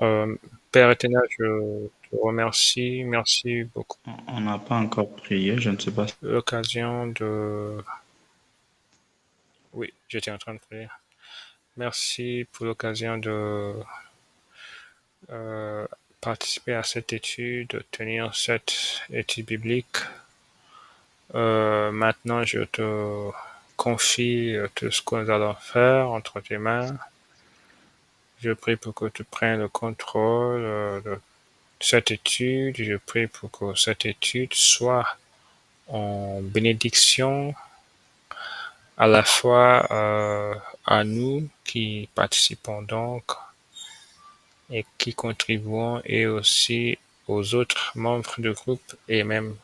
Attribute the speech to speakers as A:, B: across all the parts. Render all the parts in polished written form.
A: Euh, Père éternel, je te remercie. Merci beaucoup
B: On n'a pas encore prié, je ne sais pas.
A: pour l'occasion de... Oui, j'étais en train de prier. Merci pour l'occasion de euh, participer à cette étude, de tenir cette étude biblique. Maintenant, je te confie tout ce que nous allons faire entre tes mains. Je prie pour que tu prennes le contrôle de cette étude. Je prie pour que cette étude soit en bénédiction à la fois à nous qui participons donc et qui contribuons et aussi aux autres membres du groupe et même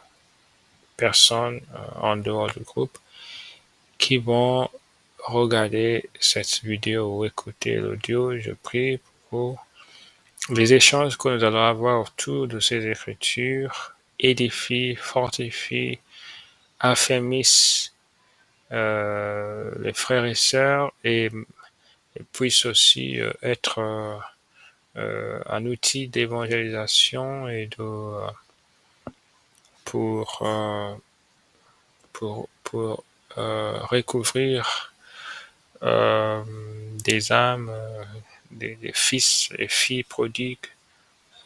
A: personnes en dehors du groupe qui vont regarder cette vidéo ou écouter l'audio. Je prie pour les échanges que nous allons avoir autour de ces écritures édifient, fortifient, affermissent les frères et sœurs et puissent aussi être un outil d'évangélisation et pour, euh, pour recouvrir euh, des âmes, des fils et filles prodigues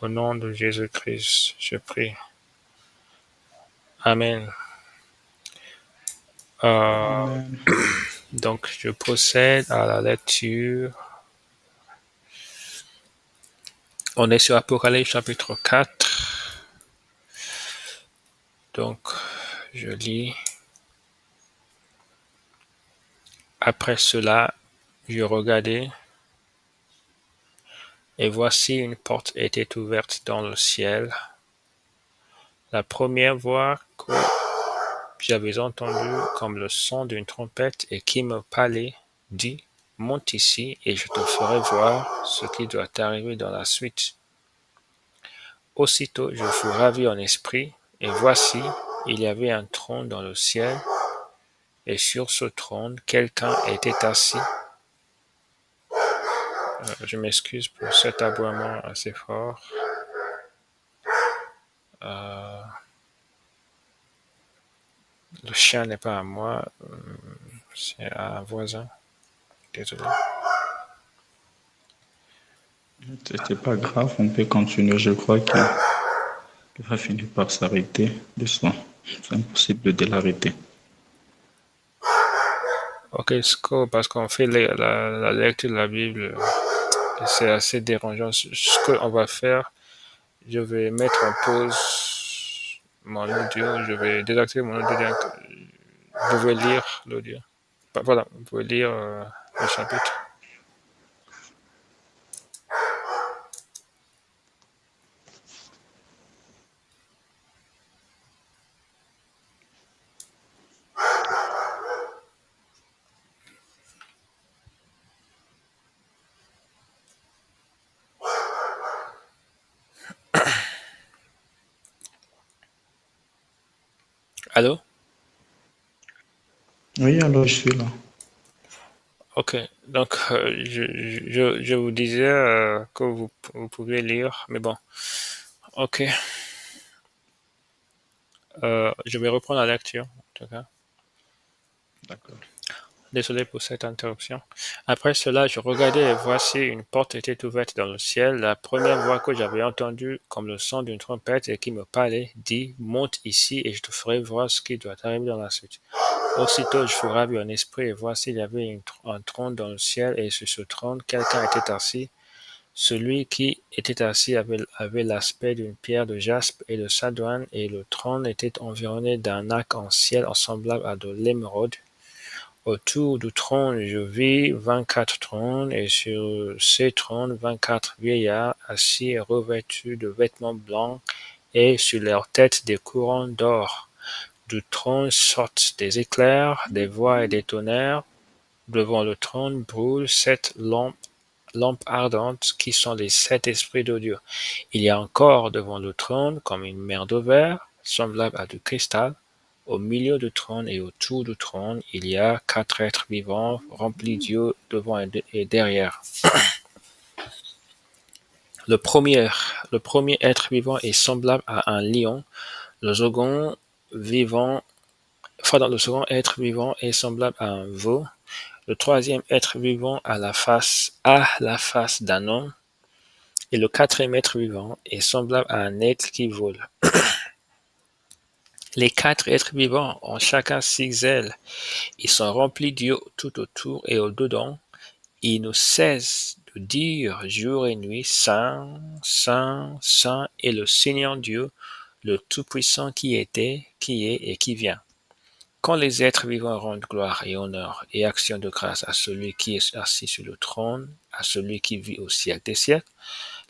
A: au nom de Jésus-Christ. Je prie. Amen. Euh,
B: Amen.
A: donc, je procède à la lecture. On est sur Apocalypse chapitre 4. Donc, je lis. Après cela, je regardai, et voici une porte était ouverte dans le ciel. La première voix que j'avais entendue comme le son d'une trompette et qui me parlait dit, monte ici et je te ferai voir ce qui doit arriver dans la suite. Aussitôt je fus ravi en esprit, et voici, il y avait un trône dans le ciel, et sur ce trône quelqu'un était assis. Je m'excuse pour cet aboiement assez fort. Euh, le chien n'est pas à moi, c'est à un voisin. Désolé.
B: C'est pas grave, on peut continuer. Je crois qu'il va finir par s'arrêter de soi. C'est impossible de l'arrêter.
A: Ok, parce qu'on fait la lecture de la Bible, c'est assez dérangeant. Ce qu'on va faire, je vais mettre en pause mon audio, je vais désactiver mon audio. Vous pouvez lire l'audio. Voilà, vous pouvez lire le chapitre. Allô?
B: Oui, alors je suis là.
A: Ok, donc je vous disais que vous pouvez lire, mais bon, ok. Je vais reprendre la lecture, en tout cas.
B: D'accord.
A: Désolé pour cette interruption. Après cela, je regardais et voici une porte était ouverte dans le ciel. La première voix que j'avais entendue, comme le son d'une trompette et qui me parlait, dit, monte ici et je te ferai voir ce qui doit arriver dans la suite. Aussitôt, je fus ravi en esprit et voici, il y avait un trône dans le ciel et sur ce trône, quelqu'un était assis. Celui qui était assis avait l'aspect d'une pierre de jaspe et de sardoine et le trône était environné d'un arc en ciel semblable à de l'émeraude. Autour du trône, je vis 24 trônes, et sur ces trônes, 24 vieillards assis et revêtus de vêtements blancs, et sur leurs têtes des couronnes d'or. Du trône sortent des éclairs, des voix et des tonnerres. Devant le trône brûlent 7 lampes ardentes qui sont les 7 esprits de Dieu. Il y a encore devant le trône comme une mer de verre, semblable à du cristal. Au milieu du trône et autour du trône, il y a 4 êtres vivants remplis d'yeux devant et derrière. Le premier être vivant est semblable à un lion. Le second vivant, le second être vivant est semblable à un veau. Le troisième être vivant a la face d'un homme. Et le quatrième être vivant est semblable à un aigle qui vole. Les quatre êtres vivants ont chacun six ailes. Ils sont remplis d'yeux tout autour et au-dedans. Ils ne cessent de dire jour et nuit, Saint, Saint, Saint est le Seigneur Dieu, le Tout-Puissant qui était, qui est et qui vient. Quand les êtres vivants rendent gloire et honneur et action de grâce à celui qui est assis sur le trône, à celui qui vit au siècle des siècles,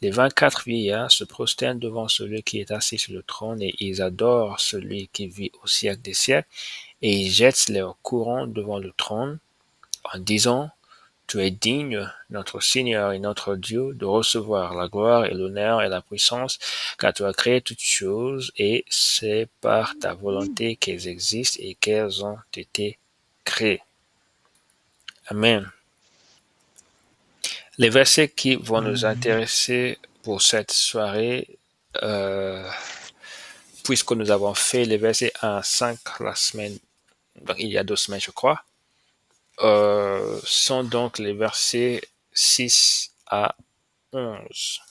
A: les 24 vieillards se prosternent devant celui qui est assis sur le trône et ils adorent celui qui vit au siècle des siècles et ils jettent leurs couronnes devant le trône en disant tu es digne, notre Seigneur et notre Dieu, de recevoir la gloire et l'honneur et la puissance, car tu as créé toutes choses et c'est par ta volonté qu'elles existent et qu'elles ont été créées. Amen. Les versets qui vont nous intéresser pour cette soirée, puisque nous avons fait les versets 1 à 5 la semaine, donc il y a 2 semaines je crois, sont donc les versets 6 à 11.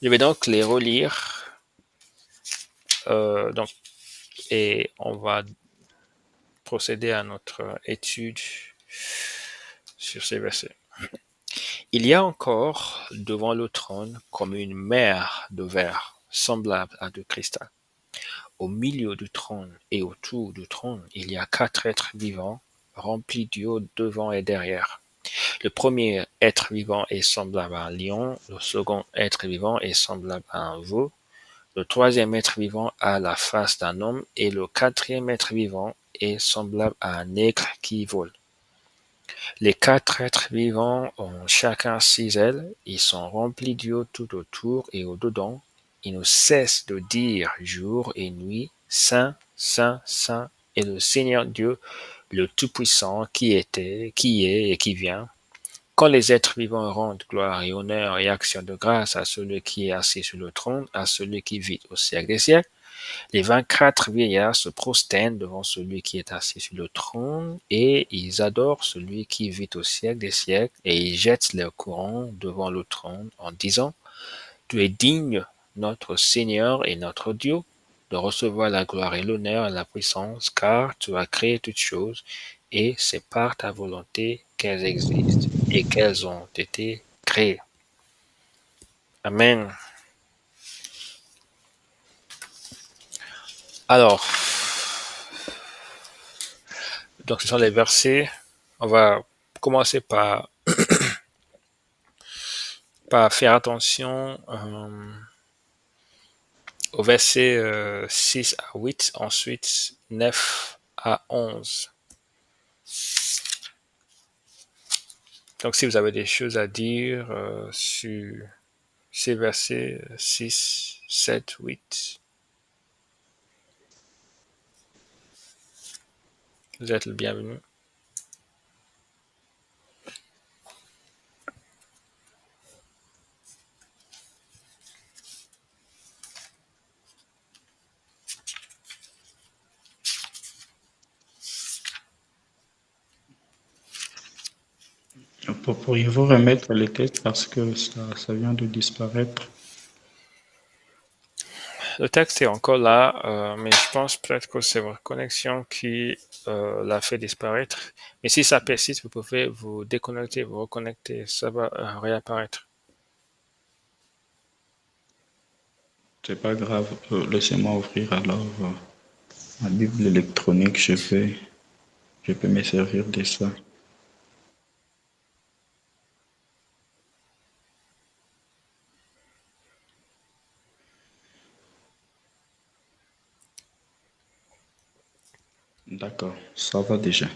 A: Je vais donc les relire et on va procéder à notre étude sur ces versets. Il y a encore devant le trône comme une mer de verre semblable à du cristal. Au milieu du trône et autour du trône, il y a 4 êtres vivants remplis d'eau devant et derrière. Le premier être vivant est semblable à un lion, le second être vivant est semblable à un veau, le troisième être vivant a la face d'un homme et le quatrième être vivant est semblable à un aigle qui vole. Les 4 êtres vivants ont chacun 6 ailes, ils sont remplis d'yeux tout autour et au-dedans. Ils ne cessent de dire jour et nuit, Saint, Saint, Saint est le Seigneur Dieu, le Tout-Puissant qui était, qui est et qui vient. Quand les êtres vivants rendent gloire et honneur et action de grâce à celui qui est assis sur le trône, à celui qui vit au siècle des siècles, les 24 vieillards se prosternent devant celui qui est assis sur le trône et ils adorent celui qui vit au siècle des siècles et ils jettent leurs couronnes devant le trône en disant tu es digne, notre Seigneur et notre Dieu, de recevoir la gloire et l'honneur et la puissance, car tu as créé toutes choses, et c'est par ta volonté qu'elles existent et qu'elles ont été créées. Amen. Alors, donc ce sont les versets. On va commencer par faire attention aux versets 6 à 8, ensuite 9 à 11. Donc si vous avez des choses à dire sur ces versets 6, 7, 8, vous êtes le bienvenu.
B: Pourriez-vous remettre les textes parce que ça vient de disparaître?
A: Le texte est encore là, mais je pense peut-être que c'est votre connexion qui l'a fait disparaître. Mais si ça persiste, vous pouvez vous déconnecter, vous reconnecter, ça va réapparaître.
B: C'est pas grave. Laissez-moi ouvrir alors ma Bible électronique. Je peux me servir de ça. D'accord, ça va déjà.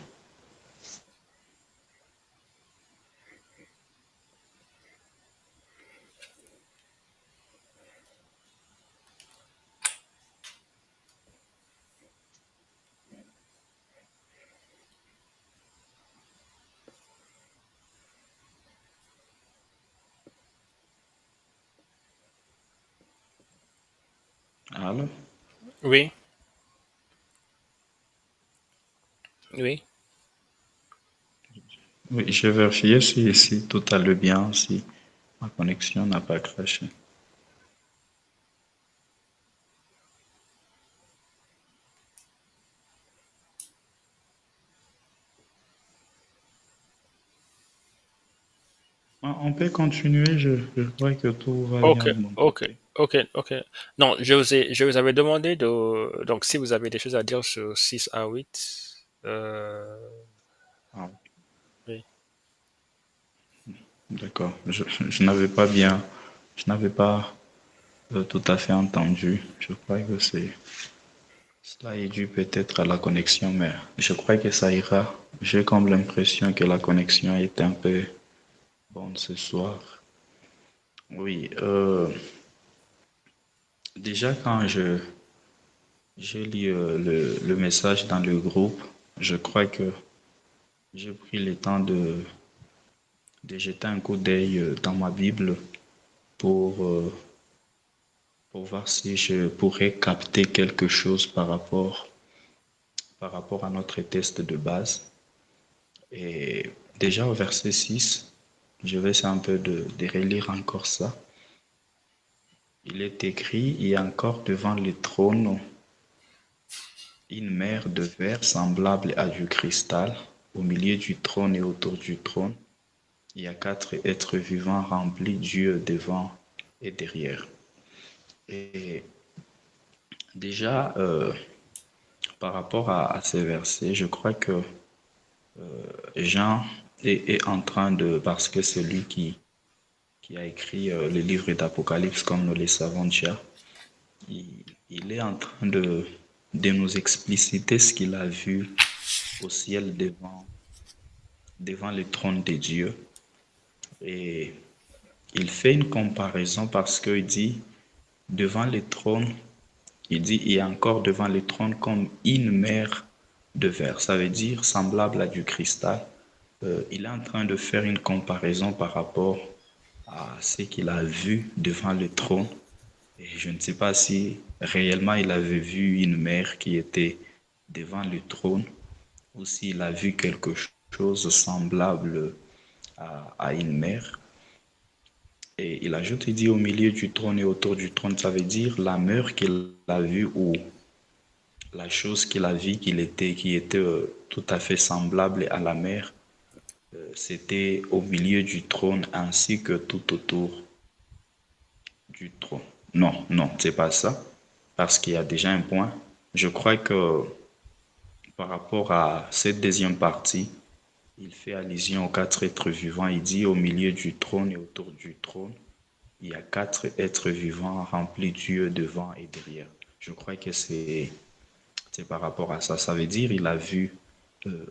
B: Alors,
A: Oui, oui.
B: oui, j'ai vérifié si tout allait bien, si ma connexion n'a pas craché. On peut continuer, je crois que tout va bien
A: Ok,
B: de mon
A: ok,
B: côté.
A: ok. Non, je vous avais demandé de, donc si vous avez des choses à dire sur 6 à 8,
B: Ah,
A: oui.
B: d'accord, je n'avais pas bien, je n'avais pas tout à fait entendu. Je crois que cela est dû peut-être à la connexion, mais je crois que ça ira. J'ai comme l'impression que la connexion est un peu bonne ce soir. Oui, déjà quand j'ai lu le message dans le groupe, je crois que j'ai pris le temps de jeter un coup d'œil dans ma Bible pour, euh, pour voir si je pourrais capter quelque chose par rapport à notre test de base. Et déjà au verset 6, je vais essayer un peu de relire encore ça. Il est écrit, il y a encore devant le trône une mer de verre semblable à du cristal. Au milieu du trône et autour du trône, il y a quatre êtres vivants remplis Dieu devant et derrière. Et déjà, par rapport à ces versets, je crois que Jean est en train de, parce que c'est lui qui a écrit le livre d'Apocalypse, comme nous le savons déjà, il est en train de nous expliciter ce qu'il a vu au ciel devant le trône de Dieu. Et il fait une comparaison parce qu'il dit, devant le trône, il dit, il y a encore devant le trône comme une mer de verre. Ça veut dire semblable à du cristal. Il est en train de faire une comparaison par rapport à ce qu'il a vu devant le trône. Et je ne sais pas si réellement il avait vu une mer qui était devant le trône ou s'il a vu quelque chose semblable à une mer. Et il ajoute, il dit au milieu du trône et autour du trône, ça veut dire la mer qu'il a vue ou la chose qu'il a vue qui était tout à fait semblable à la mer, c'était au milieu du trône ainsi que tout autour du trône. Non, non, c'est pas ça, parce qu'il y a déjà un point. Je crois que par rapport à cette deuxième partie, il fait allusion aux quatre êtres vivants. Il dit au milieu du trône et autour du trône, il y a quatre êtres vivants remplis Dieu devant et derrière. Je crois que c'est par rapport à ça. Ça veut dire il a vu euh,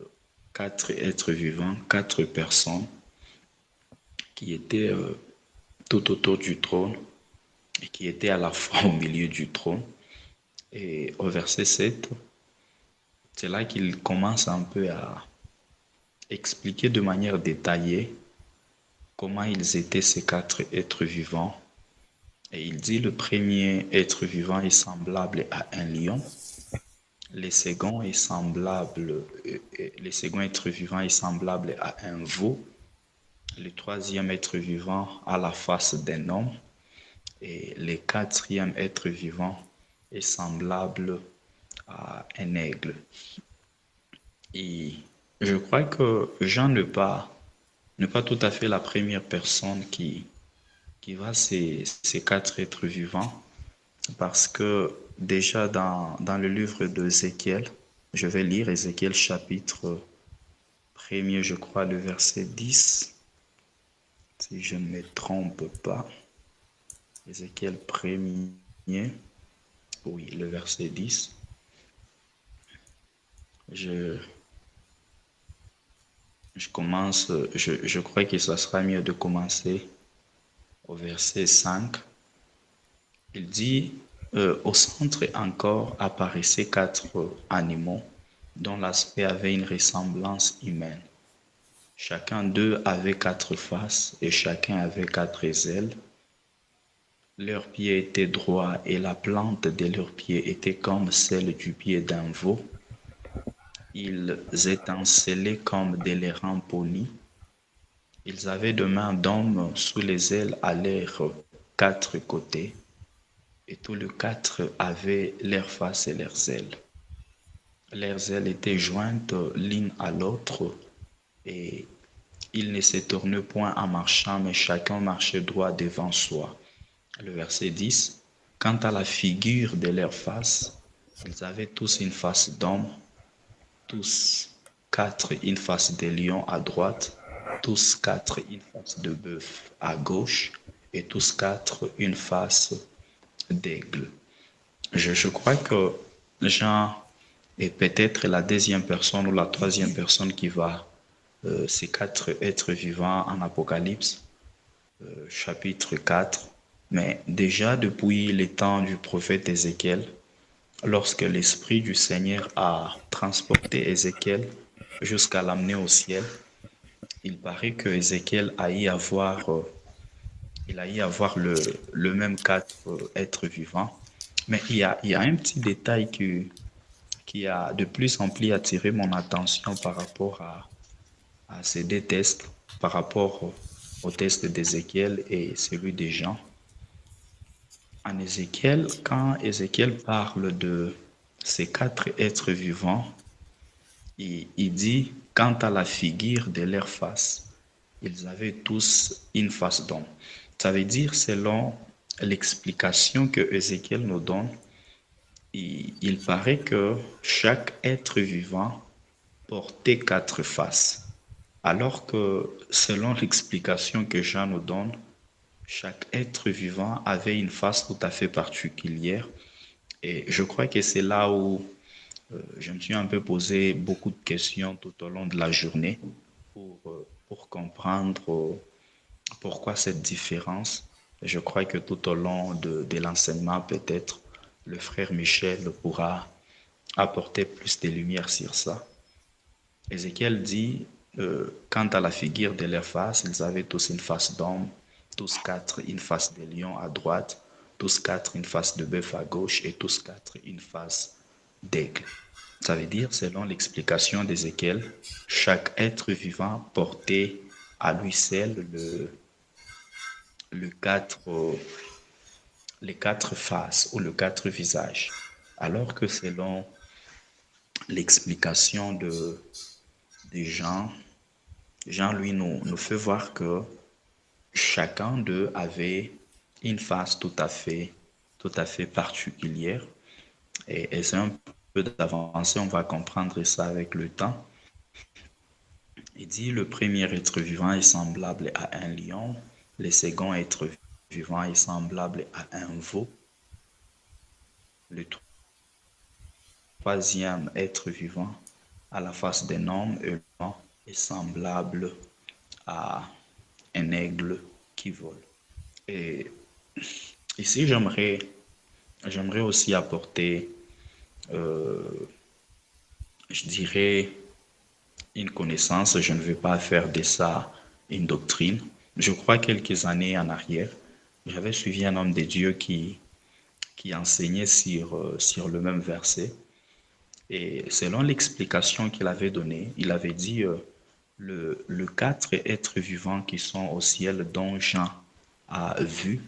B: quatre êtres vivants, quatre personnes qui étaient tout autour du trône et qui étaient à la fois au milieu du trône. Et au verset 7, c'est là qu'il commence un peu à expliquer de manière détaillée comment ils étaient ces quatre êtres vivants. Et il dit le premier être vivant est semblable à un lion, le second est semblable, le second être vivant est semblable à un veau, le troisième être vivant a la face d'un homme et le quatrième être vivant est semblable à un aigle. Et je crois que Jean n'est pas tout à fait la première personne qui voit ces quatre êtres vivants, parce que déjà dans le livre d'Ézéchiel, je vais lire Ézéchiel chapitre 1er, je crois, le verset 10, si je ne me trompe pas. Ézéchiel 1er, oui, le verset 10. Je, je commence, je crois que ça sera mieux de commencer au verset 5. Il dit, au centre encore apparaissaient quatre animaux dont l'aspect avait une ressemblance humaine. Chacun d'eux avait quatre faces et chacun avait quatre ailes. Leurs pieds étaient droits et la plante de leurs pieds était comme celle du pied d'un veau. Ils étincelaient comme des lérins polis. Ils avaient de mains d'hommes sous les ailes à leurs quatre côtés, et tous les quatre avaient leurs faces et leurs ailes. Leurs ailes étaient jointes l'une à l'autre, et ils ne se tournaient point en marchant, mais chacun marchait droit devant soi. Le verset 10. Quant à la figure de leurs faces, ils avaient tous une face d'homme, tous quatre une face de lion à droite, tous quatre une face de bœuf à gauche, et tous quatre une face d'aigle. Je crois que Jean est peut-être la deuxième personne ou la troisième personne qui va ces quatre êtres vivants en Apocalypse, chapitre 4. Mais déjà depuis les temps du prophète Ézéchiel, lorsque l'Esprit du Seigneur a transporté Ézéchiel jusqu'à l'amener au ciel, il paraît que Ézéchiel a y avoir, il a y avoir le même quatre êtres vivants. Mais il y a un petit détail qui a de plus en plus attiré mon attention par rapport à ces deux tests, par rapport au test d'Ézéchiel et celui des gens. En Ézéchiel, quand Ézéchiel parle de ces quatre êtres vivants, il dit, quant à la figure de leur face, ils avaient tous une face d'homme. Ça veut dire, selon l'explication que Ézéchiel nous donne, il paraît que chaque être vivant portait quatre faces. Alors que, selon l'explication que Jean nous donne, chaque être vivant avait une face tout à fait particulière. Et je crois que c'est là où je me suis un peu posé beaucoup de questions tout au long de la journée pour comprendre pourquoi cette différence. Je crois que tout au long de l'enseignement, peut-être, le frère Michel pourra apporter plus de lumière sur ça. Ézéchiel dit, quant à la figure de leur face, ils avaient tous une face d'homme, tous quatre une face de lion à droite, tous quatre une face de bœuf à gauche et tous quatre une face d'aigle. Ça veut dire, selon l'explication d'Ézéchiel, chaque être vivant portait à lui seul le quatre, les quatre faces ou le quatre visages. Alors que selon l'explication des gens, Jean, lui, nous fait voir que chacun d'eux avait une face tout à fait particulière. Et c'est un peu d'avancée, on va comprendre ça avec le temps. Il dit, le premier être vivant est semblable à un lion, le second être vivant est semblable à un veau, le troisième être vivant à la face d'un homme et le vent est semblable à un aigle qui vole. Et ici, j'aimerais aussi apporter, euh, je dirais, une connaissance. Je ne vais pas faire de ça une doctrine. Je crois quelques années en arrière, j'avais suivi un homme de Dieu qui enseignait sur le même verset. Et selon l'explication qu'il avait donnée, il avait dit le quatre êtres vivants qui sont au ciel dont Jean a vu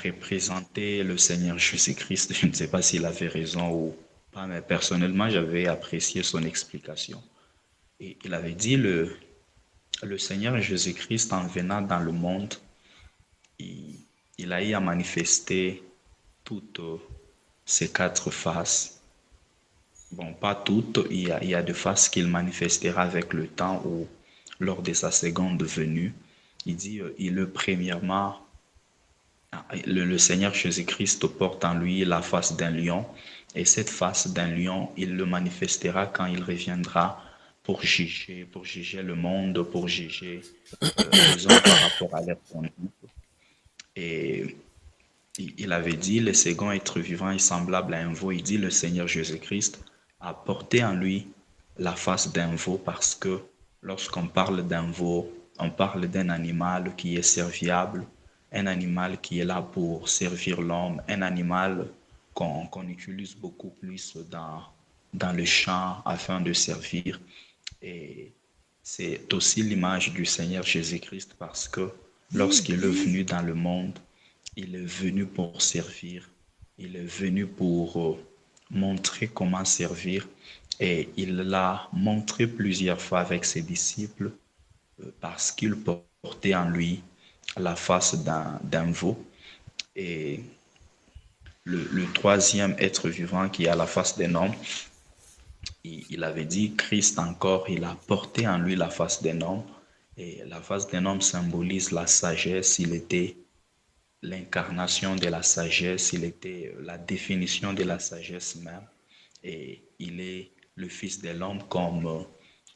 B: représenter le Seigneur Jésus-Christ. Je ne sais pas s'il avait raison ou pas, mais personnellement, j'avais apprécié son explication. Et il avait dit le Seigneur Jésus-Christ, en venant dans le monde, il, il a eu à manifester toutes ces quatre faces. Bon, pas toutes, il y a des faces qu'il manifestera avec le temps ou lors de sa seconde venue. Il dit, premièrement, le Seigneur Jésus-Christ porte en lui la face d'un lion, et cette face d'un lion, il le manifestera quand il reviendra pour juger le monde, pour juger les hommes par rapport à leur conduite. Et il avait dit, le second être vivant est semblable à un veau. Il dit, le Seigneur Jésus-Christ a porté en lui la face d'un veau parce que lorsqu'on parle d'un veau, on parle d'un animal qui est serviable, un animal qui est là pour servir l'homme, un animal qu'on utilise beaucoup plus dans le champ afin de servir. Et c'est aussi l'image du Seigneur Jésus-Christ parce que lorsqu'il est venu dans le monde, il est venu pour servir. Il est venu pour montrer comment servir. Et il l'a montré plusieurs fois avec ses disciples parce qu'il portait en lui la face d'un veau. Et le troisième être vivant qui a la face d'un homme, il avait dit, Christ encore, il a porté en lui la face d'un homme. Et la face d'un homme symbolise la sagesse. Il était l'incarnation de la sagesse. Il était la définition de la sagesse même. Et il est le Fils de l'homme comme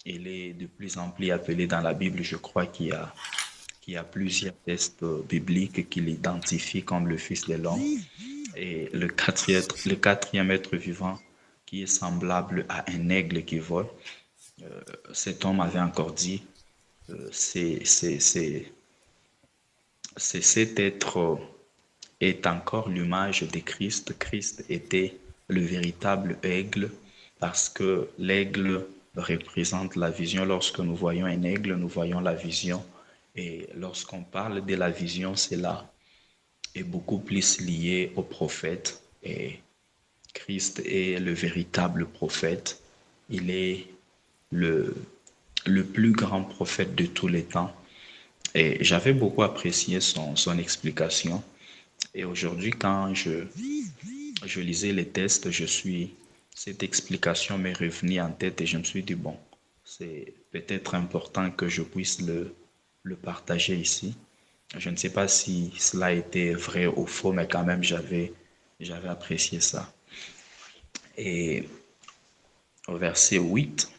B: il est de plus en plus appelé dans la Bible. Je crois qu'il y a plusieurs textes bibliques qui l'identifient comme le Fils de l'homme. Et le quatrième être vivant qui est semblable à un aigle qui vole. Cet homme avait encore dit, c'est cet être est encore l'image de Christ. Christ était le véritable aigle parce que l'aigle représente la vision. Lorsque nous voyons un aigle, nous voyons la vision. Et lorsqu'on parle de la vision, cela est beaucoup plus lié au prophète. Et Christ est le véritable prophète. Il est le, le plus grand prophète de tous les temps. Et j'avais beaucoup apprécié son explication. Et aujourd'hui, quand je lisais les tests, cette explication m'est revenue en tête et je me suis dit, bon, c'est peut-être important que je puisse le partager ici. Je ne sais pas si cela était vrai ou faux, mais quand même, j'avais apprécié ça. Et au verset 8,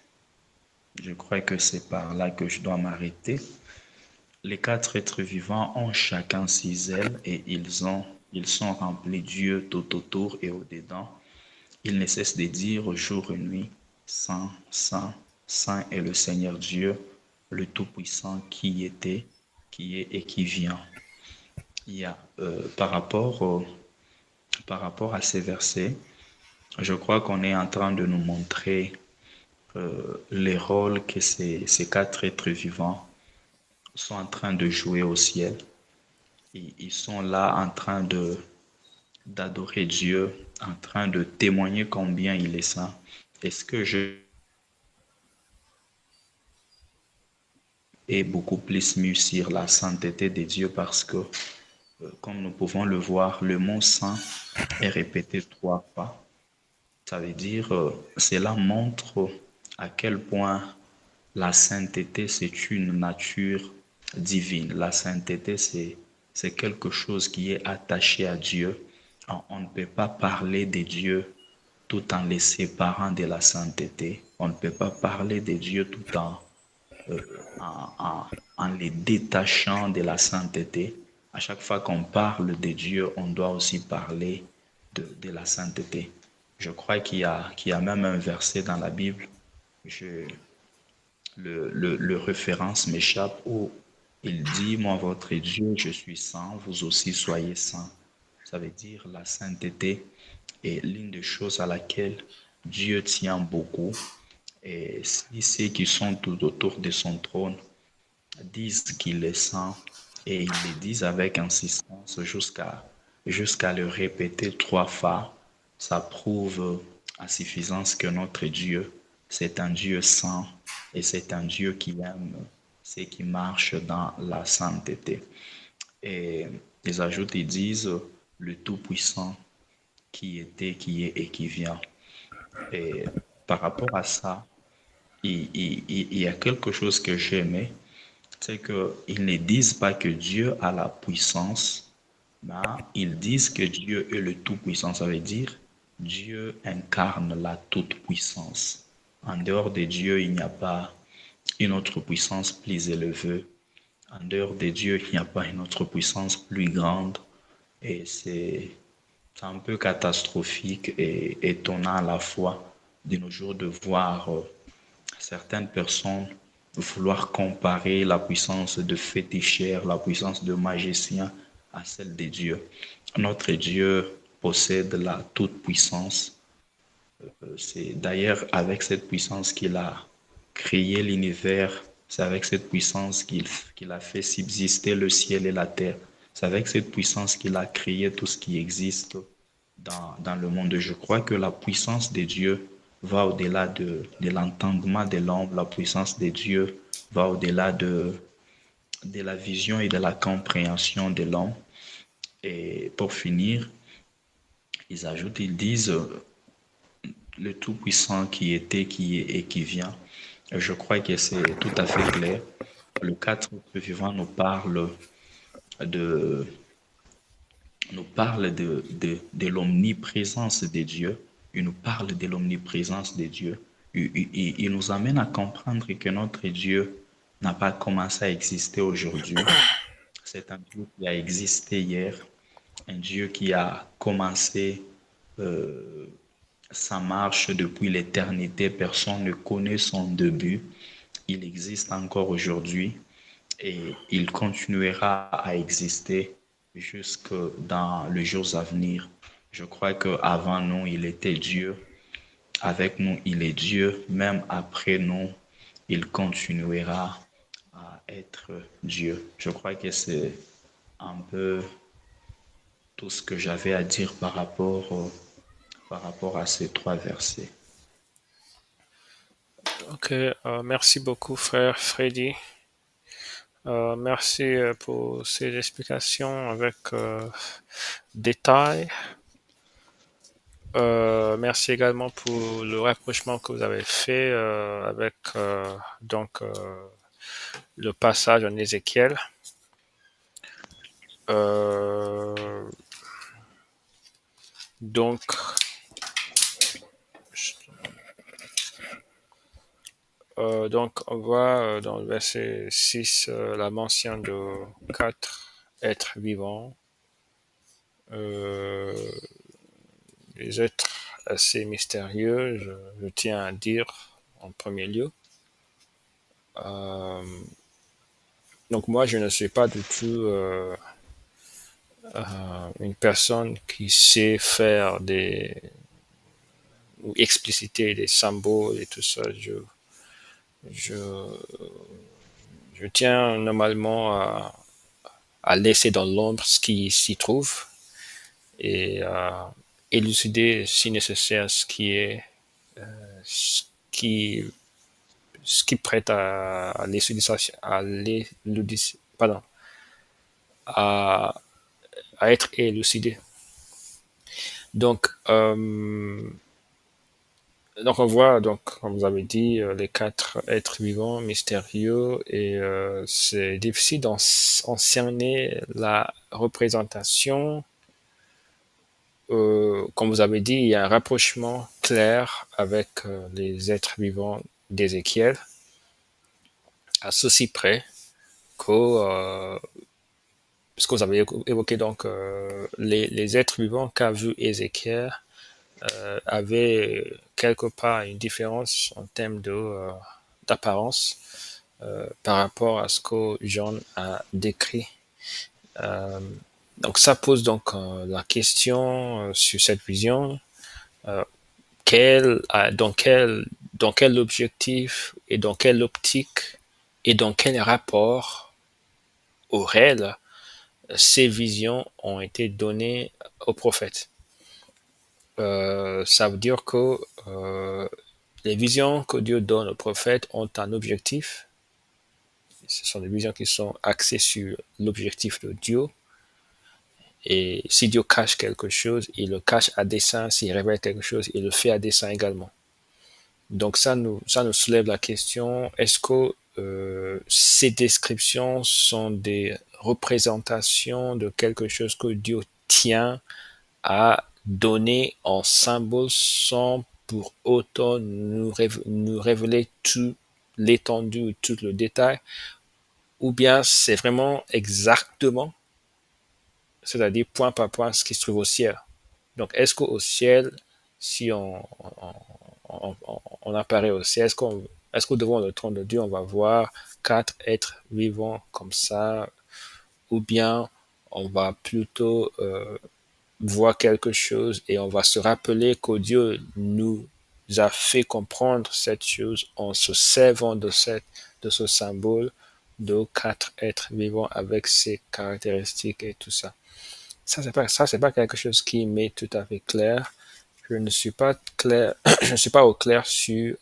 B: je crois que c'est par là que je dois m'arrêter. Les quatre êtres vivants ont chacun six ailes et ils sont remplis Dieu tout autour et au-dedans. Ils ne cessent de dire jour et nuit, Saint, Saint, Saint est le Seigneur Dieu, le Tout-Puissant qui était, qui est et qui vient. Il y a, par rapport à ces versets, je crois qu'on est en train de nous montrer les rôles que ces quatre êtres vivants sont en train de jouer au ciel. Ils sont là en train d'adorer Dieu, en train de témoigner combien il est saint. Est-ce que je ai beaucoup plus mis sur la sainteté de Dieu parce que, comme nous pouvons le voir, le mot saint est répété trois fois. Ça veut dire, cela montre à quel point la sainteté, c'est une nature divine. La sainteté, c'est quelque chose qui est attaché à Dieu. On ne peut pas parler de Dieu tout en les séparant de la sainteté. On ne peut pas parler de Dieu tout en les détachant de la sainteté. À chaque fois qu'on parle de Dieu, on doit aussi parler de la sainteté. Je crois qu'il y a même un verset dans la Bible, je, le référence m'échappe, où il dit, moi, votre Dieu, je suis saint, vous aussi soyez saints. Ça veut dire la sainteté est l'une des choses à laquelle Dieu tient beaucoup. Et si ceux qui sont tout autour de son trône disent qu'il est saint et ils le disent avec insistance jusqu'à le répéter trois fois, ça prouve à suffisance que notre Dieu, c'est un Dieu saint et c'est un Dieu qui aime ceux qui marchent dans la sainteté. Et ils ajoutent, ils disent, le Tout-Puissant qui était, qui est et qui vient. Et par rapport à ça, il y a quelque chose que j'aimais, c'est qu'ils ne disent pas que Dieu a la puissance, mais ils disent que Dieu est le Tout-Puissant. Ça veut dire Dieu incarne la toute-puissance. En dehors de Dieu, il n'y a pas une autre puissance plus élevée. En dehors de Dieu, il n'y a pas une autre puissance plus grande. Et c'est un peu catastrophique et étonnant à la fois de nos jours de voir certaines personnes vouloir comparer la puissance de féticheur, la puissance de magicien à celle des dieux. Notre Dieu possède la toute-puissance. C'est d'ailleurs avec cette puissance qu'il a créé l'univers. C'est avec cette puissance qu'il a fait subsister le ciel et la terre. C'est avec cette puissance qu'il a créé tout ce qui existe dans le monde. Je crois que la puissance de Dieu va au-delà de l'entendement de l'homme. La puissance de Dieu va au-delà de la vision et de la compréhension de l'homme. Et pour finir, ils ajoutent, ils disent le Tout-Puissant qui était, qui est et qui vient. Je crois que c'est tout à fait clair. Le 4 vivant de, nous parle de l'omniprésence de Dieu. Il nous parle de l'omniprésence de Dieu. Il nous amène à comprendre que notre Dieu n'a pas commencé à exister aujourd'hui. C'est un Dieu qui a existé hier, un Dieu qui a commencé euh, sa marche depuis l'éternité. Personne ne connaît son début. Il existe encore aujourd'hui et il continuera à exister jusque dans les jours à venir. Je crois qu'avant nous, il était Dieu. Avec nous, il est Dieu. Même après nous, il continuera à être Dieu. Je crois que c'est un peu tout ce que j'avais à dire par rapport à ces trois versets.
A: Ok, merci beaucoup, frère Freddy. Merci pour ces explications avec détail. Merci également pour le rapprochement que vous avez fait avec le passage en Ézéchiel. Euh, donc, on voit dans le verset 6 la mention de quatre êtres vivants, euh, des êtres assez mystérieux, je tiens à dire en premier lieu. Euh, donc moi, je ne suis pas du tout une personne qui sait faire ou expliciter des symboles et tout ça. Je, je tiens normalement à laisser dans l'ombre ce qui s'y trouve et à élucider si nécessaire qui, ce qui prête à l'élucidation, pardon, à, à être élucidé. Donc, donc on voit, donc, comme vous avez dit, les quatre êtres vivants mystérieux et c'est difficile d'en cerner la représentation. Comme vous avez dit, il y a un rapprochement clair avec les êtres vivants d'Ézéchiel, à ceci près que, ce que vous avez évoqué, donc, les êtres vivants qu'a vu Ézéchiel avaient quelque part une différence en termes d'apparence par rapport à ce que Jean a décrit. Euh, donc ça pose donc la question sur cette vision, euh, dans quel objectif et dans quelle optique et dans quel rapport au réel ces visions ont été données aux prophètes. Ça veut dire que les visions que Dieu donne aux prophètes ont un objectif. Ce sont des visions qui sont axées sur l'objectif de Dieu. Et si Dieu cache quelque chose, il le cache à dessein. S'il révèle quelque chose, il le fait à dessein également. Donc ça nous soulève la question, est-ce que ces descriptions sont des représentations de quelque chose que Dieu tient à donner en symbole sans pour autant nous révéler tout l'étendue ou tout le détail, ou bien c'est vraiment exactement, c'est-à-dire point par point, ce qui se trouve au ciel. Donc, est-ce qu'au ciel, si on apparaît au ciel, est-ce que devant le trône de Dieu, on va voir quatre êtres vivants comme ça, ou bien on va plutôt voir quelque chose et on va se rappeler que Dieu nous a fait comprendre cette chose en se servant de ce symbole de quatre êtres vivants avec ses caractéristiques et tout ça. Ça, c'est pas quelque chose qui m'est tout à fait clair. Je ne suis pas clair, je ne suis pas au clair sur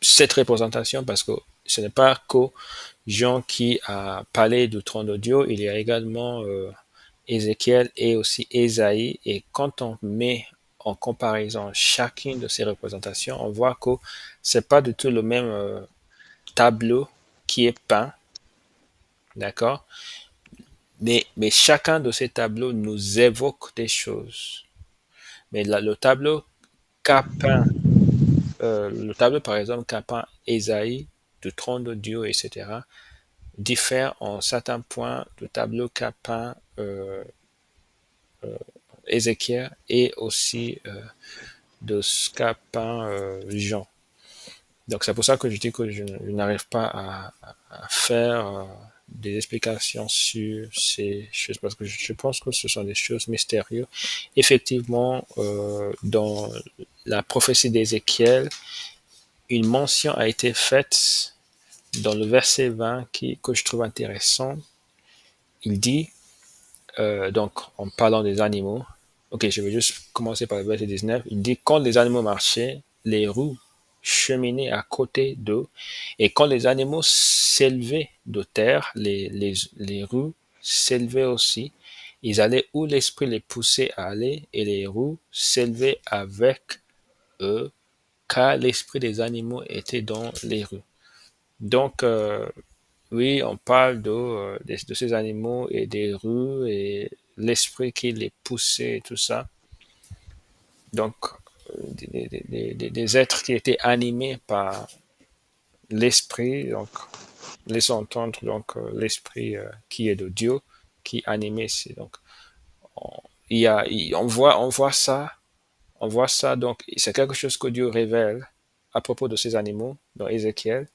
A: cette représentation parce que ce n'est pas que Jean qui a parlé du trône de Dieu, il y a également Ézéchiel et aussi Ésaïe. Et quand on met en comparaison chacune de ces représentations, on voit que c'est pas du tout le même tableau qui est peint, d'accord? Mais chacun de ces tableaux nous évoque des choses. Mais là, qu'a peint, le tableau par exemple qu'a peint Ésaïe, du trône de Dieu, etc., diffère en certains points du tableau qu'a peint Ézéchiel et aussi de ce qu'a peint Jean. Donc c'est pour ça que je dis que je n'arrive pas à faire des explications sur ces choses parce que je pense que ce sont des choses mystérieuses. Effectivement, dans la prophétie d'Ézéchiel, une mention a été faite dans le verset 20 que je trouve intéressant. Il dit, donc en parlant des animaux, ok, je vais juste commencer par le verset 19, il dit, quand les animaux marchaient, les roues cheminaient à côté d'eux, et quand les animaux s'élevaient de terre, les roues s'élevaient aussi. Ils allaient où l'esprit les poussait à aller, et les roues s'élevaient avec eux, car l'esprit des animaux était dans les roues. Donc, oui, on parle de ces animaux et des roues et l'esprit qui les poussait et tout ça. Donc, des êtres qui étaient animés par l'esprit, donc laissons entendre donc l'esprit qui est de Dieu, qui animait. Donc, on, on voit ça. Donc, c'est quelque chose que Dieu révèle à propos de ces animaux dans Ézéchiel.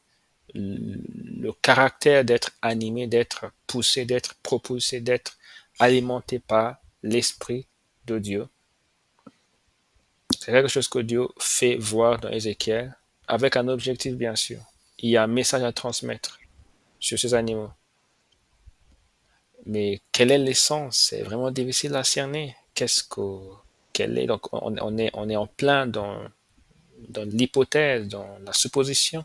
A: Le caractère d'être animé, d'être poussé, d'être propulsé, d'être alimenté par l'esprit de Dieu. C'est quelque chose que Dieu fait voir dans Ézéchiel, avec un objectif bien sûr. Il y a un message à transmettre sur ces animaux. Mais quelle est l'essence? C'est vraiment difficile à cerner. Quelle est, donc on est en plein dans l'hypothèse, dans la supposition.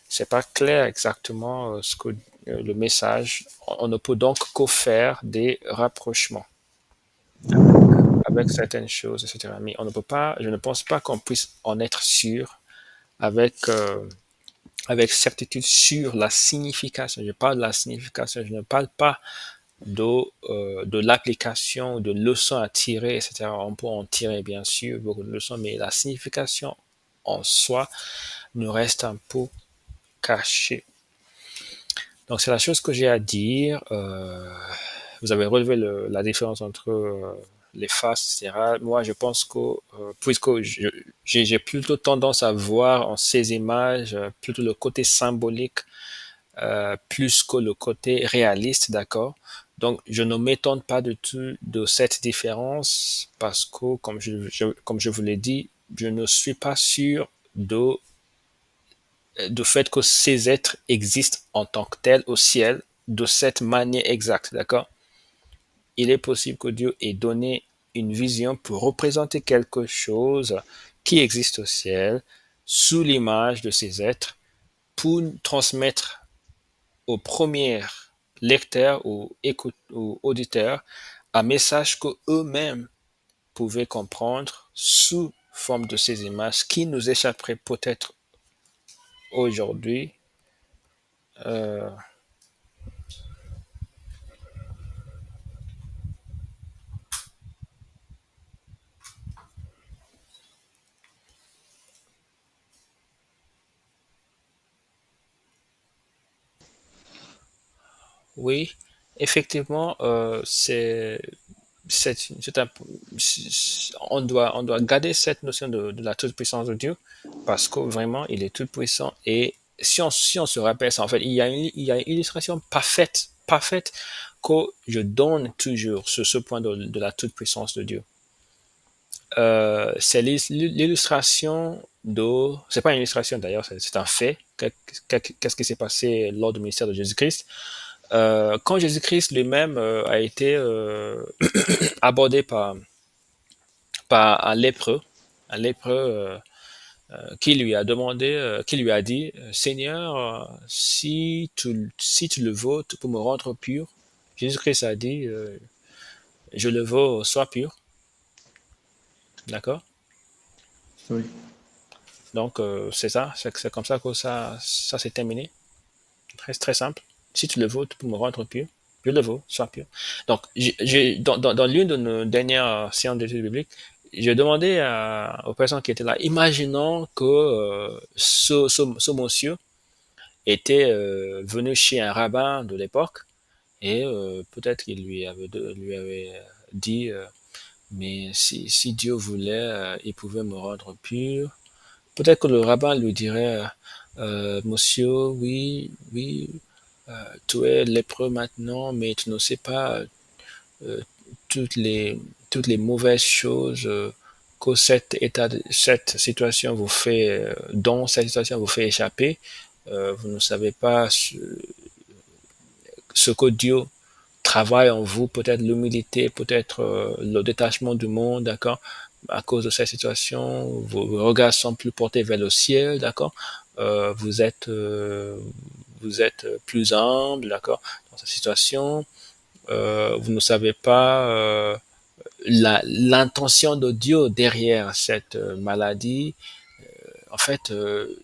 A: C'est pas clair exactement ce que le message. On ne peut donc qu'au faire des rapprochements avec certaines choses, etc. Mais on ne peut pas, je ne pense pas qu'on puisse en être sûr avec, avec certitude sur la signification. Je parle de la signification, je ne parle pas de l'application, de leçons à tirer, etc. On peut en tirer bien sûr beaucoup de leçons, mais la signification en soi nous reste un peu cachée. Donc c'est la chose que j'ai à dire. Vous avez relevé la différence entre les faces, etc. Moi, je pense que puisque j'ai plutôt tendance à voir en ces images plutôt le côté symbolique plus que le côté réaliste, d'accord? Donc, je ne m'étonne pas du tout de cette différence parce que, comme je vous l'ai dit, je ne suis pas sûr de fait que ces êtres existent en tant que tels au ciel de cette manière exacte, d'accord? Il est possible que Dieu ait donné une vision pour représenter quelque chose qui existe au ciel sous l'image de ces êtres pour transmettre aux premiers lecteurs ou auditeurs un message que eux-mêmes pouvaient comprendre sous forme de ces images qui nous échapperaient peut-être aujourd'hui. Euh, oui, effectivement, c'est un- on doit garder cette notion de la toute-puissance de Dieu parce que vraiment, il est tout-puissant et si on se rappelle ça, en fait, il y a une illustration parfaite que je donne toujours sur ce point de la toute-puissance de Dieu. C'est l'illustration de... C'est pas une illustration d'ailleurs, c'est un fait. Qu'est-ce qui s'est passé lors du ministère de Jésus-Christ? Quand Jésus-Christ lui-même a été abordé par un lépreux qui lui a demandé, qui lui a dit, Seigneur, si tu le veux, tu peux me rendre pur. Jésus-Christ a dit, je le veux, sois pur. D'accord?
B: Oui.
A: Donc, c'est ça, c'est comme ça que ça s'est terminé. Très simple. Si tu le veux, tu peux me rendre pur. Je le veux, sois pur. Donc, dans l'une de nos dernières séances d'études bibliques, j'ai demandé aux personnes qui étaient là, imaginons que ce monsieur était venu chez un rabbin de l'époque et peut-être qu'il lui avait dit, mais si Dieu voulait, il pouvait me rendre pur. Peut-être que le rabbin lui dirait, monsieur, oui, tu es lépreux maintenant, mais tu ne sais pas euh, toutes les toutes les mauvaises choses que cette situation vous fait, dont cette situation vous fait échapper. Vous ne savez pas ce que Dieu travaille en vous, peut-être l'humilité, peut-être le détachement du monde, d'accord, à cause de cette situation, vos regards sont plus portés vers le ciel, d'accord, euh, vous êtes euh, vous êtes plus humble, d'accord, dans cette situation, vous ne savez pas l'intention de Dieu derrière cette maladie. En fait,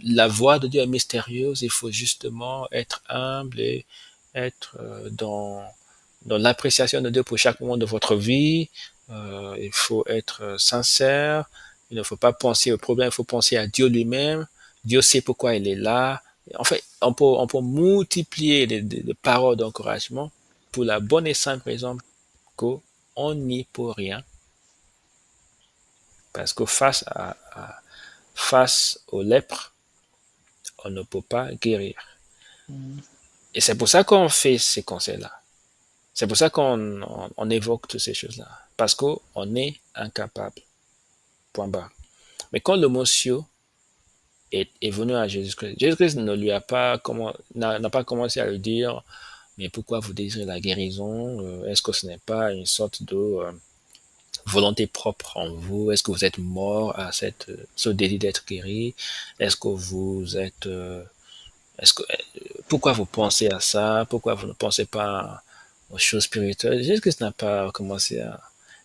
A: la voix de Dieu est mystérieuse. Il faut justement être humble et être dans l'appréciation de Dieu pour chaque moment de votre vie. Il faut être sincère. Il ne faut pas penser au problème, il faut penser à Dieu lui-même. Dieu sait pourquoi il est là. En fait, on peut multiplier les paroles d'encouragement pour la bonne et simple raison qu'on n'y peut rien. Parce que face aux lèpres, on ne peut pas guérir. Et c'est pour ça qu'on fait ces conseils-là. C'est pour ça qu'on évoque toutes ces choses-là. Parce qu'on est incapable. Point barre. Mais quand le monsieur est venu à Jésus-Christ, Jésus-Christ ne lui a pas n'a pas commencé à lui dire, mais pourquoi vous désirez la guérison? Est-ce que ce n'est pas une sorte de volonté propre en vous? Est-ce que vous êtes mort à ce désir d'être guéri? Est-ce que vous êtes est-ce que pourquoi vous pensez à ça? Pourquoi vous ne pensez pas aux choses spirituelles? Jésus-Christ n'a pas commencé à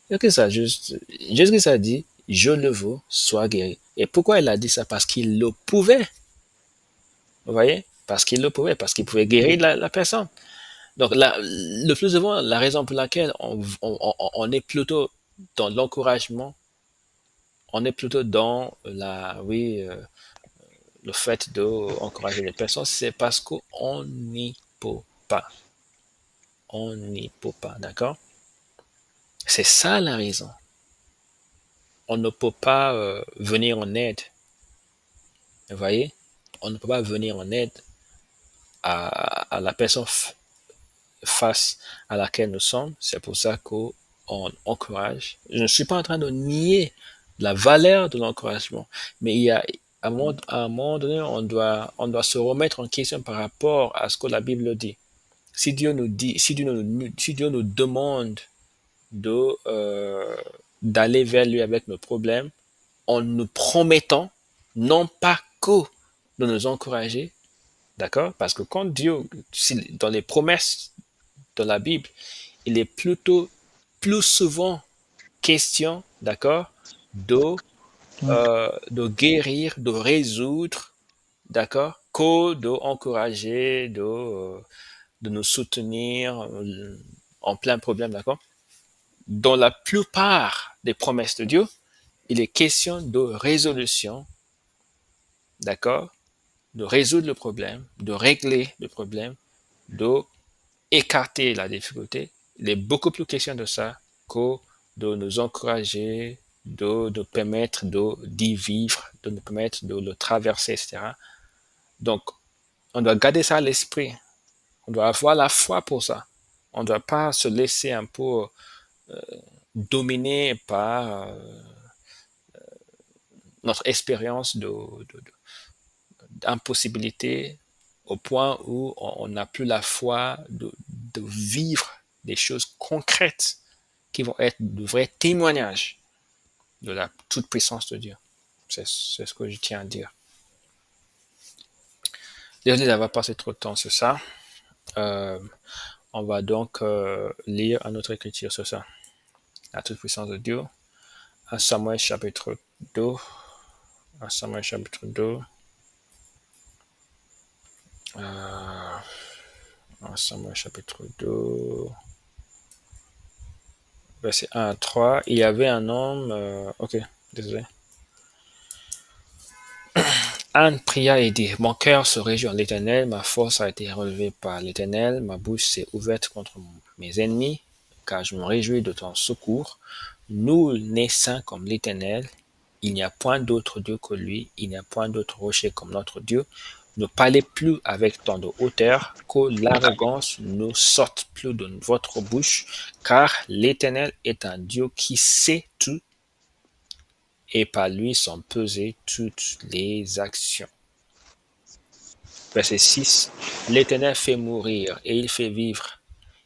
A: Jésus-Christ a dit je le veux, sois guéri. Et pourquoi il a dit ça? Parce qu'il le pouvait. Vous voyez? Parce qu'il le pouvait, parce qu'il pouvait guérir la personne. Donc, le plus souvent, la raison pour laquelle on est plutôt dans l'encouragement, on est plutôt dans le fait d'encourager les personnes, c'est parce qu'on n'y peut pas. On n'y peut pas, d'accord? C'est ça la raison. On ne peut pas venir en aide. Vous voyez? On ne peut pas venir en aide à la personne face à laquelle nous sommes. C'est pour ça qu'on encourage. Je ne suis pas en train de nier la valeur de l'encouragement, mais il y a à un moment donné, on doit se remettre en question par rapport à ce que la Bible dit. Si Dieu nous dit, si Dieu nous demande de d'aller vers lui avec nos problèmes, en nous promettant non pas que de nous encourager, d'accord? Parce que quand Dieu, dans les promesses de la Bible, il est plutôt plus souvent question, d'accord,
B: Oui.
A: de guérir, de résoudre, d'accord, que d'encourager, de nous soutenir en plein problème, d'accord. Dans la plupart des promesses de Dieu, il est question de résolution, d'accord, de résoudre le problème, de régler le problème, de écarter la difficulté. Il est beaucoup plus question de ça que de nous encourager, de nous permettre d'y vivre, de nous permettre de le traverser, etc. Donc, On doit garder ça à l'esprit. On doit avoir la foi pour ça. On ne doit pas se laisser un peu dominer par notre expérience d'impossibilité au point où on n'a plus la foi de vivre des choses concrètes qui vont être de vrais témoignages de la toute puissance de Dieu. C'est ce que je tiens à dire. Désolé d'avoir passé trop de temps sur ça. Euh, on va donc lire un autre écriture sur ça. La toute puissance de Dieu. 1 Samuel chapitre 2. 1 Samuel chapitre 2. 1 Samuel chapitre 2. Verset 1 à 3. Il y avait un homme. Ok, désolé. Anne pria et dit, mon cœur se réjouit en l'Éternel, ma force a été relevée par l'Éternel, ma bouche s'est ouverte contre mes ennemis, car je me réjouis de ton secours. Nul n'est saint comme l'Éternel, il n'y a point d'autre Dieu que lui, il n'y a point d'autre rocher comme notre Dieu. Ne parlez plus avec tant de hauteur, que l'arrogance ne sorte plus de votre bouche, car l'Éternel est un Dieu qui sait tout, et par lui sont pesées toutes les actions. Verset 6. L'Éternel fait mourir et il fait vivre.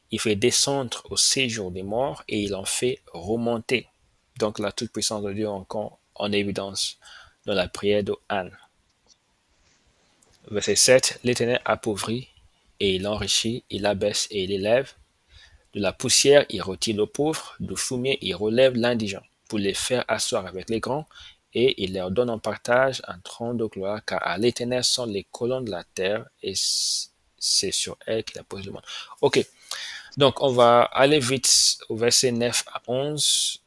A: Il fait descendre au séjour des morts et il en fait remonter. Donc la toute-puissance de Dieu encore en évidence dans la prière de Anne. Verset 7. L'Éternel appauvrit et il enrichit, il abaisse et il élève. De la poussière, il retire le pauvre, du fumier, il relève l'indigent, pour les faire asseoir avec les grands, et il leur donne en partage un trône de gloire, car à l'Éternel sont les colonnes de la terre, et c'est sur elle qu'il a posé le monde. Ok, donc on va aller vite au verset 9 à 11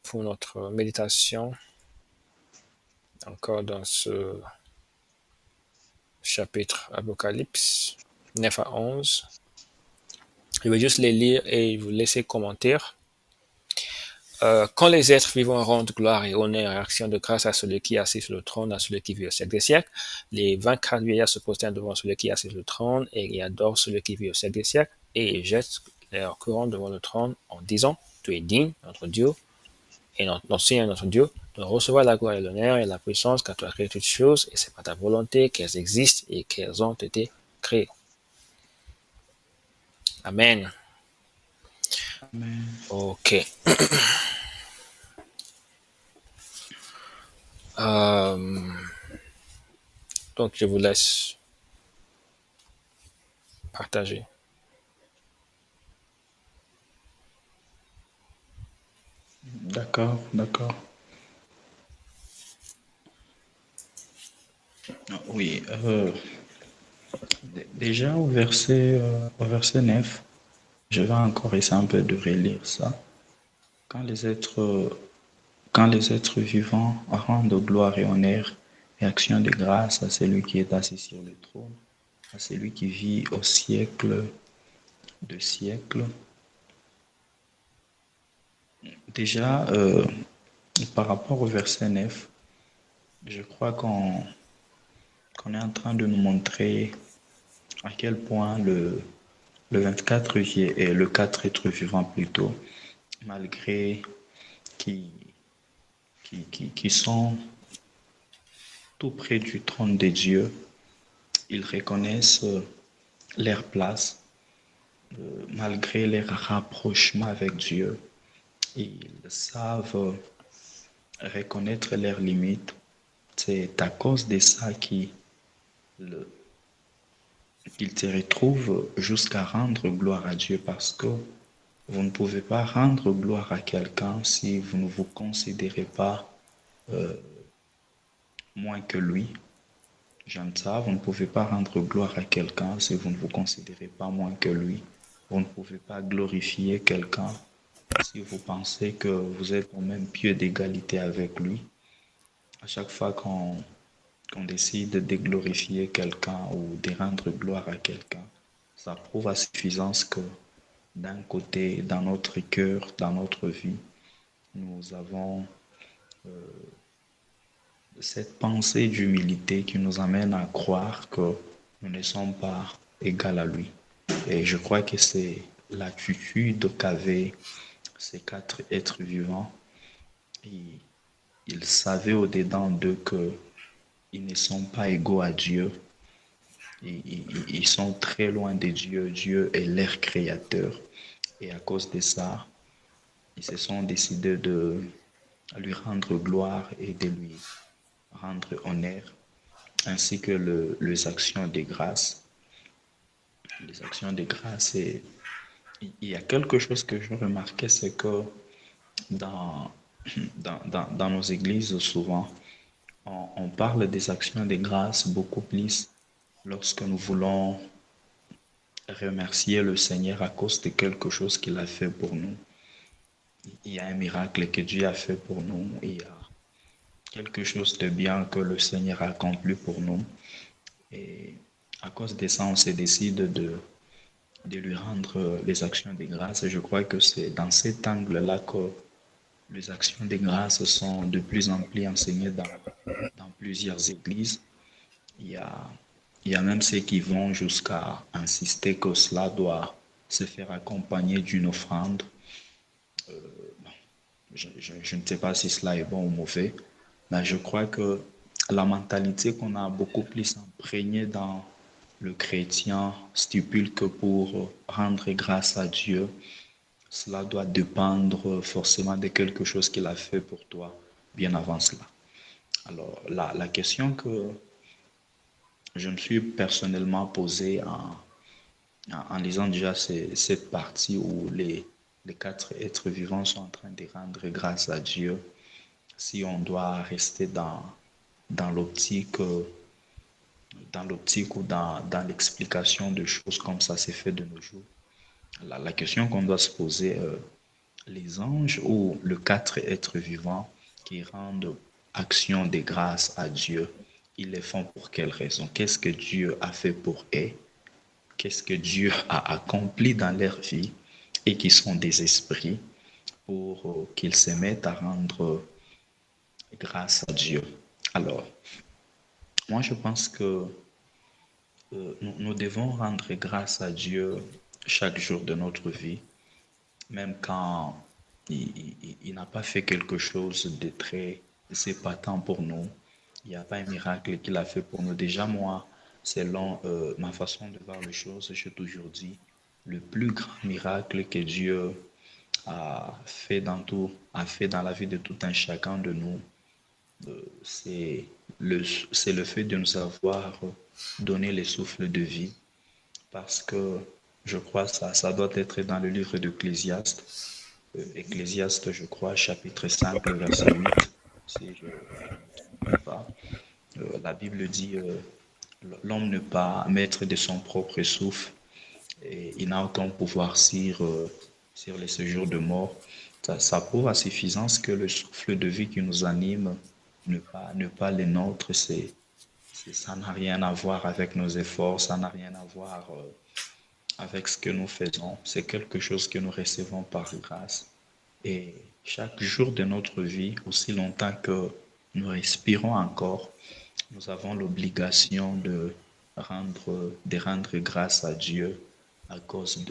A: pour notre méditation, encore dans ce chapitre Apocalypse, 9 à 11. Je vais juste les lire et vous laisser commenter. Quand les êtres vivants rendent gloire et honneur et action de grâce à celui qui est assis sur le trône, à celui qui vit au siècle des siècles, les 24 vieillards se prosternent devant celui qui est assis sur le trône et ils adorent celui qui vit au siècle des siècles et ils jettent leur couronne devant le trône en disant, tu es digne, notre Dieu, et notre Seigneur, notre Dieu, de recevoir la gloire et l'honneur et la puissance car tu as créé toutes choses et c'est par ta volonté qu'elles existent et qu'elles ont été créées. Amen.
B: Amen.
A: Ok. Donc je vous laisse partager.
B: D'accord, d'accord. Oui, déjà au verset 9, je vais encore essayer un peu de relire ça. Quand les êtres, quand les êtres vivants rendent gloire et honneur et action de grâce à celui qui est assis sur le trône, à celui qui vit au siècle de siècles. Déjà, par rapport au verset 9, je crois qu'on est en train de nous montrer à quel point le 24 juillet et le 4 êtres vivants plutôt, malgré qui, qui sont tout près du trône de Dieu, ils reconnaissent leur place, malgré leur rapprochement avec Dieu. Ils savent reconnaître leurs limites. C'est à cause de ça qu'ils se retrouvent jusqu'à rendre gloire à Dieu parce que vous ne pouvez pas rendre gloire à quelqu'un si vous ne vous considérez pas moins que lui. J'aime ça, vous ne pouvez pas rendre gloire à quelqu'un si vous ne vous considérez pas moins que lui. Vous ne pouvez pas glorifier quelqu'un si vous pensez que vous êtes au même pied d'égalité avec lui. À chaque fois qu'on décide de glorifier quelqu'un ou de rendre gloire à quelqu'un, ça prouve à suffisance que d'un côté, dans notre cœur, dans notre vie, nous avons cette pensée d'humilité qui nous amène à croire que nous ne sommes pas égaux à lui. Et je crois que c'est l'attitude qu'avaient ces quatre êtres vivants. Ils, ils savaient au-dedans d'eux qu'ils ne sont pas égaux à Dieu. Ils sont très loin de Dieu. Dieu est leur créateur. Et à cause de ça, ils se sont décidés de lui rendre gloire et de lui rendre honneur, ainsi que les actions de grâce. Les actions de grâce, et il y a quelque chose que je remarquais, c'est que dans, dans nos églises, souvent, on parle des actions de grâce beaucoup plus lorsque nous voulons remercier le Seigneur à cause de quelque chose qu'il a fait pour nous. Il y a un miracle que Dieu a fait pour nous. Il y a quelque chose de bien que le Seigneur a accompli pour nous. Et à cause de ça, on se décide de lui rendre les actions de grâce. Et je crois que c'est dans cet angle-là que les actions de grâce sont de plus en plus enseignées dans plusieurs églises. Il y a, il y a même ceux qui vont jusqu'à insister que cela doit se faire accompagner d'une offrande. Je ne sais pas si cela est bon ou mauvais, mais je crois que la mentalité qu'on a beaucoup plus imprégnée dans le chrétien stipule que pour rendre grâce à Dieu, cela doit dépendre forcément de quelque chose qu'il a fait pour toi bien avant cela. Alors, la question que je me suis personnellement posée en lisant déjà cette partie où les quatre êtres vivants sont en train de rendre grâce à Dieu, si on doit rester dans l'optique dans l'optique ou dans l'explication de choses comme ça s'est fait de nos jours. La question qu'on doit se poser, les anges ou les quatre êtres vivants qui rendent action de grâce à Dieu, ils les font pour quelle raison? Qu'est-ce que Dieu a fait pour eux? Qu'est-ce que Dieu a accompli dans leur vie et qui sont des esprits pour qu'ils se mettent à rendre grâce à Dieu? Alors, moi je pense que nous devons rendre grâce à Dieu chaque jour de notre vie, même quand il n'a pas fait quelque chose de très épatant pour nous. Il n'y a pas un miracle qu'il a fait pour nous. Déjà, moi, selon ma façon de voir les choses, j'ai toujours dit, le plus grand miracle que Dieu a fait dans la vie de tout un chacun de nous, c'est c'est le fait de nous avoir donné le souffle de vie, parce que je crois que ça doit être dans le livre d'Ecclésiaste. Ecclésiaste, je crois, chapitre 5, le verset 8, si je ne me trompe pas. La Bible dit l'homme n'est pas maître de son propre souffle et il n'a aucun pouvoir sur les séjours de mort. Ça prouve à suffisance que le souffle de vie qui nous anime, ne pas les nôtres, ça n'a rien à voir avec nos efforts, ça n'a rien à voir avec ce que nous faisons. C'est quelque chose que nous recevons par grâce. Et chaque jour de notre vie, aussi longtemps que nous respirons encore, nous avons l'obligation de rendre grâce à Dieu à à cause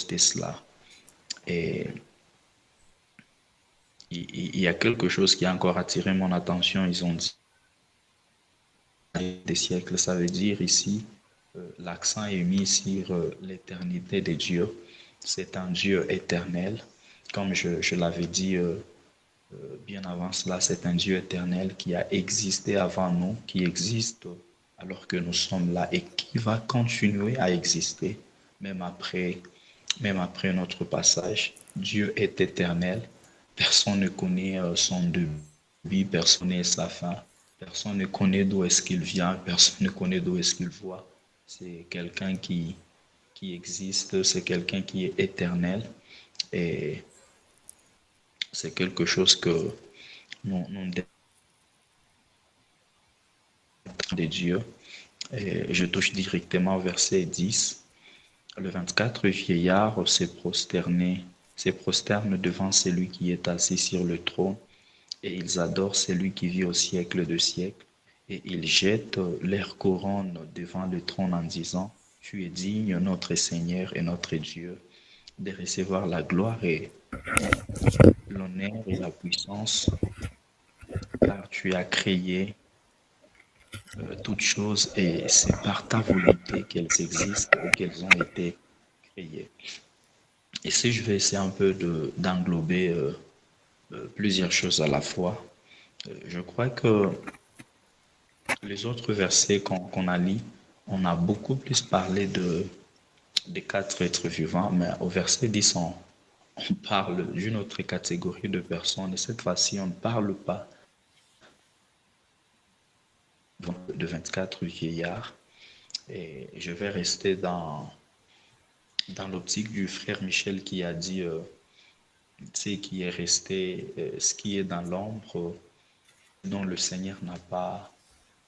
B: de cela. Et il y a quelque chose qui a encore attiré mon attention. Ils ont dit des siècles, ça veut dire ici, l'accent est mis sur l'éternité de Dieu. C'est un Dieu éternel. Comme je l'avais dit bien avant cela, c'est un Dieu éternel qui a existé avant nous, qui existe alors que nous sommes là et qui va continuer à exister même même après notre passage. Dieu est éternel. Personne ne connaît son début, personne ne sa fin. Personne ne connaît d'où est-ce qu'il vient, personne ne connaît d'où est-ce qu'il voit. C'est quelqu'un qui existe, c'est quelqu'un qui est éternel et c'est quelque chose que nous dépendons de Dieu. Et je touche directement au verset 10. Le 24 vieillard se prosternent devant celui qui est assis sur le trône et ils adorent celui qui vit au siècle de siècles et ils jettent leur couronne devant le trône en disant, tu es digne, notre Seigneur et notre Dieu, de recevoir la gloire et l'honneur et la puissance, car tu as créé toutes choses et c'est par ta volonté qu'elles existent et qu'elles ont été créées. Et si je vais essayer un peu d'englober plusieurs choses à la fois, je crois que les autres versets qu'on a lus, on a beaucoup plus parlé des quatre êtres vivants, mais au verset 10, on parle d'une autre catégorie de personnes. Et cette fois-ci, on ne parle pas de 24 vieillards. Et je vais rester dans l'optique du frère Michel qui a dit, qui est resté, ce qui est dans l'ombre, dont le Seigneur n'a pas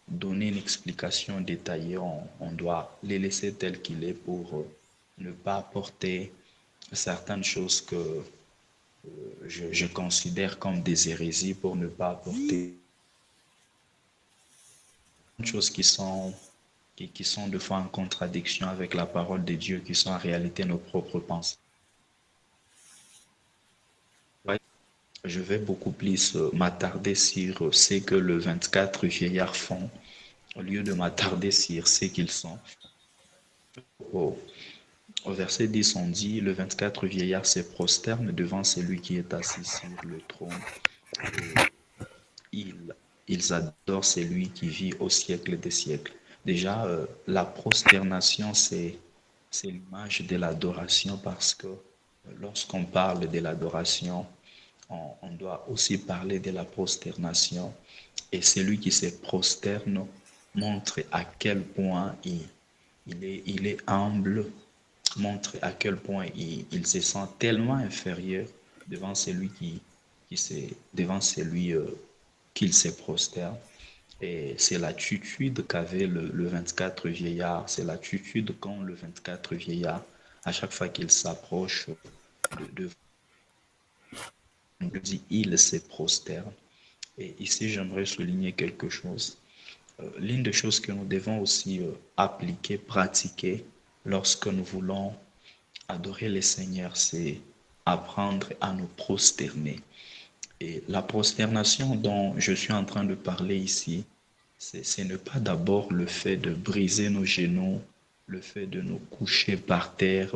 B: donné une explication détaillée, on doit les laisser tels qu'il est pour ne pas apporter certaines choses que je considère comme des hérésies, pour ne pas apporter des choses qui sont de fois en contradiction avec la parole de Dieu, qui sont en réalité nos propres pensées. Je vais beaucoup plus m'attarder sur ce que le 24 vieillards font, au lieu de m'attarder sur ce qu'ils sont. Au, au verset 10, on dit, le 24 vieillards se prosternent devant celui qui est assis sur le trône et ils, ils adorent celui qui vit au siècle des siècles. Déjà, la prosternation, c'est l'image de l'adoration parce que lorsqu'on parle de l'adoration, on doit aussi parler de la prosternation. Et celui qui se prosterne montre à quel point il est humble, montre à quel point il se sent tellement inférieur devant celui devant celui qu'il se prosterne. Et c'est l'attitude qu'avait le 24 vieillard, c'est l'attitude qu'ont le 24 vieillard à chaque fois qu'il s'approche de dit il se prosterne. Et ici, j'aimerais souligner quelque chose. L'une des choses que nous devons aussi appliquer, pratiquer lorsque nous voulons adorer le Seigneur, c'est apprendre à nous prosterner. Et la prosternation dont je suis en train de parler ici, c'est ne pas d'abord le fait de briser nos genoux, le fait de nous coucher par terre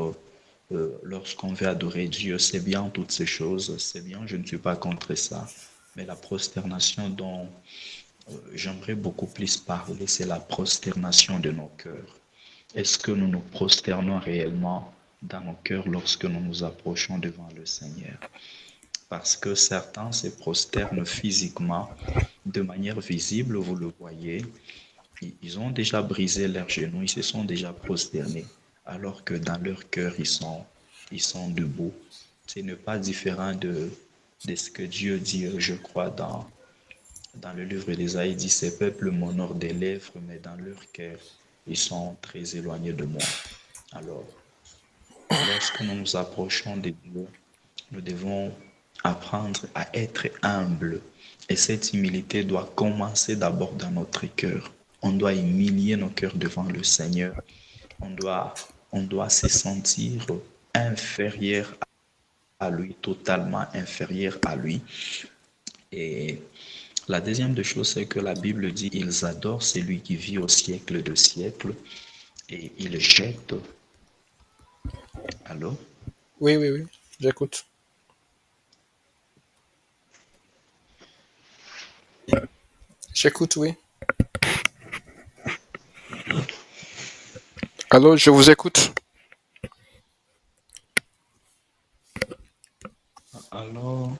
B: lorsqu'on veut adorer Dieu. C'est bien toutes ces choses, c'est bien, je ne suis pas contre ça. Mais la prosternation dont j'aimerais beaucoup plus parler, c'est la prosternation de nos cœurs. Est-ce que nous nous prosternons réellement dans nos cœurs lorsque nous nous approchons devant le Seigneur? Parce que certains se prosternent physiquement, de manière visible, vous le voyez. Ils ont déjà brisé leurs genoux, ils se sont déjà prosternés, alors que dans leur cœur, ils sont debout. Ce n'est pas différent de ce que Dieu dit, je crois, dans le livre d'Ésaïe, il dit, ces peuples m'honorent des lèvres, mais dans leur cœur, ils sont très éloignés de moi. Alors, lorsque nous nous approchons de Dieu, nous devons apprendre à être humbles. Et cette humilité doit commencer d'abord dans notre cœur. On doit humilier nos cœurs devant le Seigneur. On doit se sentir inférieur à lui, totalement inférieur à lui. Et la deuxième des choses, c'est que la Bible dit, ils adorent celui qui vit au siècle de siècles et ils jettent. Allô?
A: Oui, oui, oui, j'écoute. J'écoute, oui. Allô, je vous écoute.
B: Alors,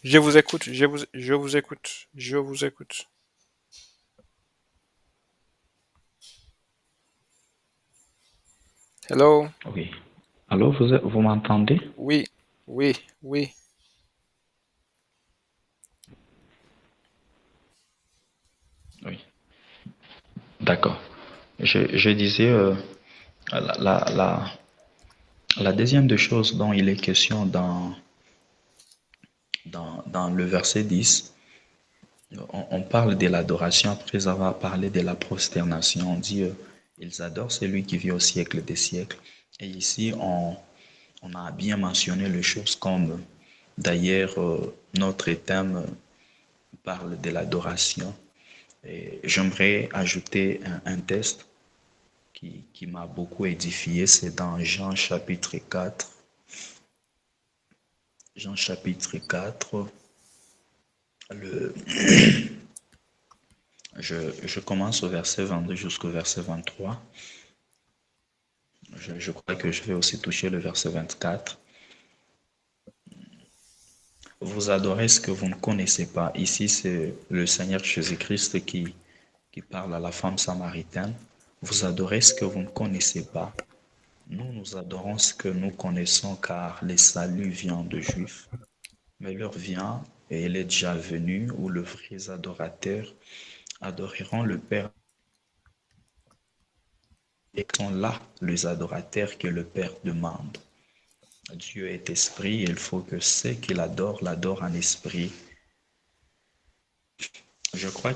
A: Je vous écoute, je vous écoute, je vous écoute. Hello?
B: oui. Alors, vous m'entendez?
A: Oui, oui, oui.
B: Oui. D'accord. Je disais, la, la, la, la deuxième des choses dont il est question dans le verset 10, On parle de l'adoration après avoir parlé de la prosternation. On dit ils adorent celui qui vit au siècle des siècles. Et ici, on a bien mentionné les choses comme, d'ailleurs, notre thème parle de l'adoration. Et j'aimerais ajouter un test qui m'a beaucoup édifié. C'est dans Jean chapitre 4. Jean chapitre 4. Le, je commence au verset 22 jusqu'au verset 23. Je crois que je vais aussi toucher le verset 24. Vous adorez ce que vous ne connaissez pas. Ici, c'est le Seigneur Jésus-Christ qui parle à la femme samaritaine. Vous adorez ce que vous ne connaissez pas. Nous adorons ce que nous connaissons car le salut vient de Juifs. Mais l'heure vient et elle est déjà venue où les vrais adorateurs adoreront le Père. Et sont là les adorateurs que le Père demande. Dieu est esprit, il faut que ceux qui l'adorent l'adorent en esprit. Je crois